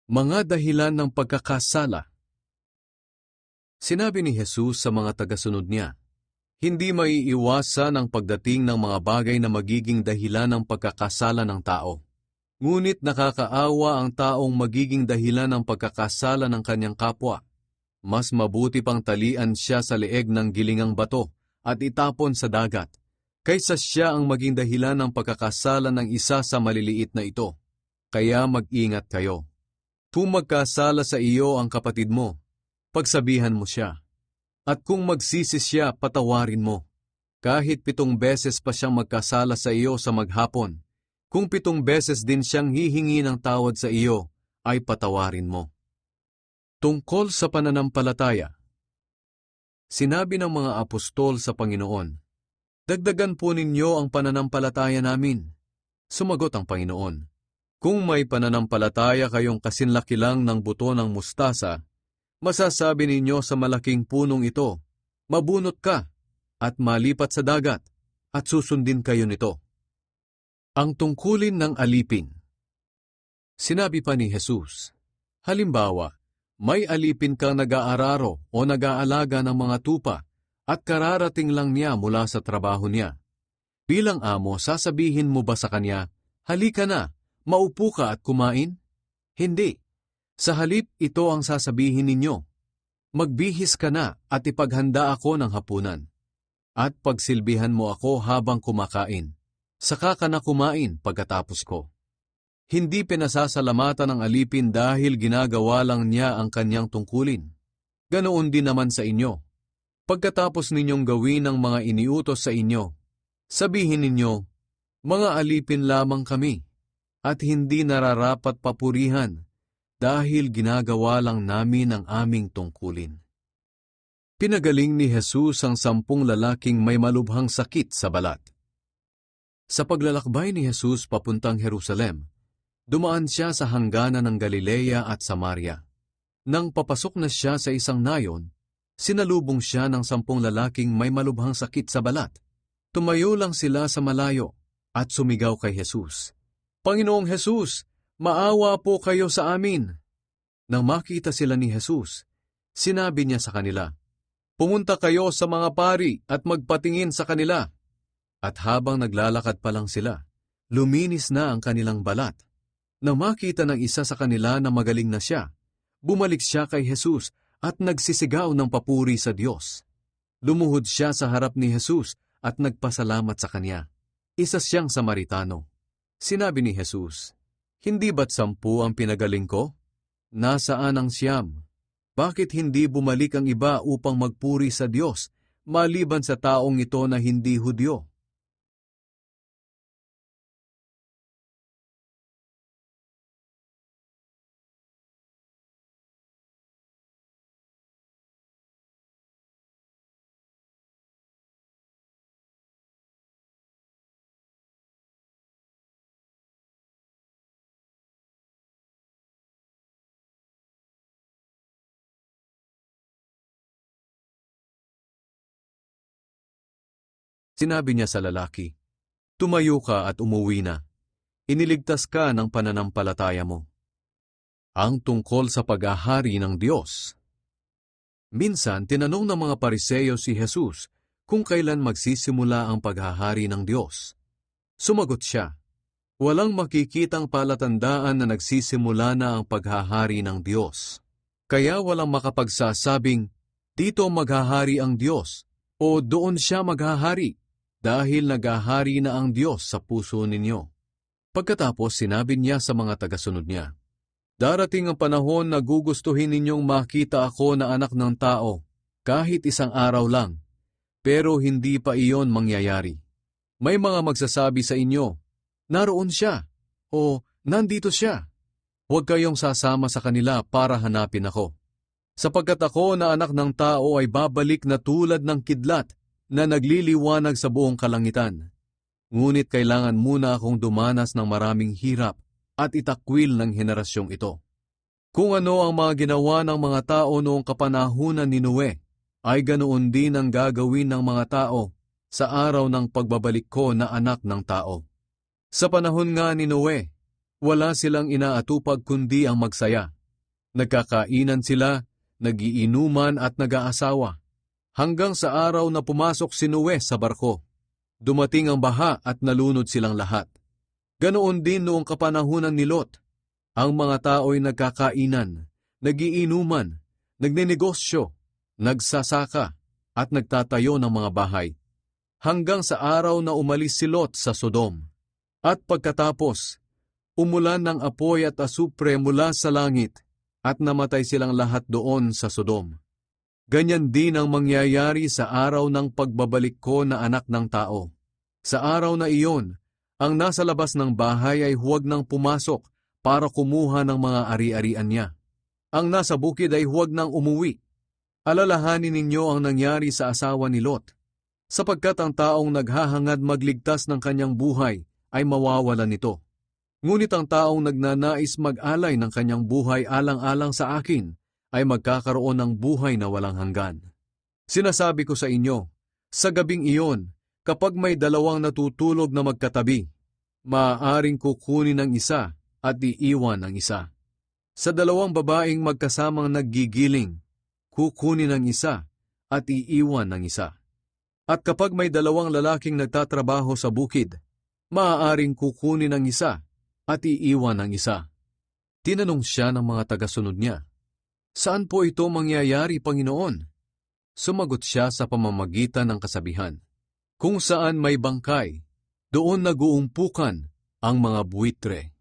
Mga dahilan ng pagkakasala. Sinabi ni Jesus sa mga tagasunod niya, hindi maiiwasan ang pagdating ng mga bagay na magiging dahilan ng pagkakasala ng tao. Ngunit nakakaawa ang taong magiging dahilan ng pagkakasala ng kanyang kapwa. Mas mabuti pang talian siya sa leeg ng gilingang bato at itapon sa dagat, kaysa siya ang maging dahilan ng pagkakasala ng isa sa maliliit na ito. Kaya mag-ingat kayo. Kung magkasala sa iyo ang kapatid mo, pagsabihan mo siya. At kung magsisi siya, patawarin mo. Kahit 7 beses pa siyang magkasala sa iyo sa maghapon, kung 7 beses din siyang hihingi ng tawad sa iyo, ay patawarin mo. Tungkol sa pananampalataya. Sinabi ng mga apostol sa Panginoon, dagdagan po ninyo ang pananampalataya namin. Sumagot ang Panginoon, kung may pananampalataya kayong kasinlaki lang ng buto ng mustasa, masasabi ninyo sa malaking punong ito, mabunot ka at malipat sa dagat at susundin kayo nito. Ang tungkulin ng alipin. Sinabi pa ni Jesus, halimbawa, may alipin kang nag-aararo o nag-aalaga ng mga tupa at kararating lang niya mula sa trabaho niya. Bilang amo, sasabihin mo ba sa kanya, halika na, maupo ka at kumain? Hindi. Sa halip, ito ang sasabihin ninyo. Magbihis ka na at ipaghanda ako ng hapunan. At pagsilbihan mo ako habang kumakain. Saka ka na kumain pagkatapos ko. Hindi pinasasalamatan ng alipin dahil ginagawa lang niya ang kanyang tungkulin. Ganoon din naman sa inyo. Pagkatapos ninyong gawin ang mga iniutos sa inyo, sabihin ninyo, mga alipin lamang kami, at hindi nararapat papurihan dahil ginagawa lang namin ang aming tungkulin. Pinagaling ni Jesus ang 10 lalaking may malubhang sakit sa balat. Sa paglalakbay ni Jesus papuntang Jerusalem, dumaan siya sa hangganan ng Galilea at Samaria. Nang papasok na siya sa isang nayon, sinalubong siya ng 10 lalaking may malubhang sakit sa balat. Tumayo lang sila sa malayo at sumigaw kay Jesus, Panginoong Jesus, maawa po kayo sa amin. Nang makita sila ni Jesus, sinabi niya sa kanila, pumunta kayo sa mga pari at magpatingin sa kanila. At habang naglalakad pa lang sila, luminis na ang kanilang balat. Nang makita ng isa sa kanila na magaling na siya, bumalik siya kay Jesus at nagsisigaw ng papuri sa Diyos. Lumuhod siya sa harap ni Jesus at nagpasalamat sa kanya. Isa siyang Samaritano. Sinabi ni Jesus, hindi ba't 10 ang pinagaling ko? Nasaan ang 9? Bakit hindi bumalik ang iba upang magpuri sa Diyos, maliban sa taong ito na hindi Hudyo? Sinabi niya sa lalaki, tumayo ka at umuwi na. Iniligtas ka ng pananampalataya mo. Ang tungkol sa paghahari ng Diyos. Minsan, tinanong ng mga Pariseo si Jesus kung kailan magsisimula ang paghahari ng Diyos. Sumagot siya, walang makikitang palatandaan na nagsisimula na ang paghahari ng Diyos. Kaya walang makapagsasabing, dito maghahari ang Diyos o doon siya maghahari. Dahil naghahari na ang Diyos sa puso ninyo. Pagkatapos sinabi niya sa mga tagasunod niya, darating ang panahon na gugustuhin ninyong makita ako na anak ng tao, kahit isang araw lang, pero hindi pa iyon mangyayari. May mga magsasabi sa inyo, naroon siya, o nandito siya. Huwag kayong sasama sa kanila para hanapin ako. Sapagkat ako na anak ng tao ay babalik na tulad ng kidlat, na nagliliwanag sa buong kalangitan. Ngunit kailangan muna akong dumanas ng maraming hirap at itakwil ng henerasyong ito. Kung ano ang mga ginawa ng mga tao noong kapanahunan ni Noe, ay ganoon din ang gagawin ng mga tao sa araw ng pagbabalik ko na anak ng tao. Sa panahon nga ni Noe, Wala silang inaatupag kundi ang magsaya. Nagkakainan sila, nagiinuman at nag-aasawa. Hanggang sa araw na pumasok si Noe sa barko. Dumating ang baha at nalunod silang lahat. Ganoon din noong kapanahunan ni Lot. Ang mga tao'y nagkakainan, nagiinuman, nagnenegosyo, nagsasaka, at nagtatayo ng mga bahay. Hanggang sa araw na umalis si Lot sa Sodom. At pagkatapos, umulan ng apoy at asupre mula sa langit, at namatay silang lahat doon sa Sodom. Ganyan din ang mangyayari sa araw ng pagbabalik ko na anak ng tao. Sa araw na iyon, ang nasa labas ng bahay ay huwag nang pumasok para kumuha ng mga ari-arian niya. Ang nasa bukid ay huwag nang umuwi. Alalahanin ninyo ang nangyari sa asawa ni Lot, sapagkat ang taong naghahangad magligtas ng kanyang buhay ay mawawalan nito. Ngunit ang taong nagnanais mag-alay ng kanyang buhay alang-alang sa akin ay magkakaroon ng buhay na walang hanggan. Sinasabi ko sa inyo, sa gabing iyon, kapag may dalawang natutulog na magkatabi, maaaring kukunin ang isa at iiwan ang isa. Sa dalawang babaeng magkasamang naggigiling, kukunin ang isa at iiwan ang isa. At kapag may dalawang lalaking nagtatrabaho sa bukid, maaaring kukunin ang isa at iiwan ang isa. Tinanong siya ng mga tagasunod niya, "Saan po ito mangyayari, Panginoon?" Sumagot siya sa pamamagitan ng kasabihan, "Kung saan may bangkay, doon naguumpukan ang mga buwitre."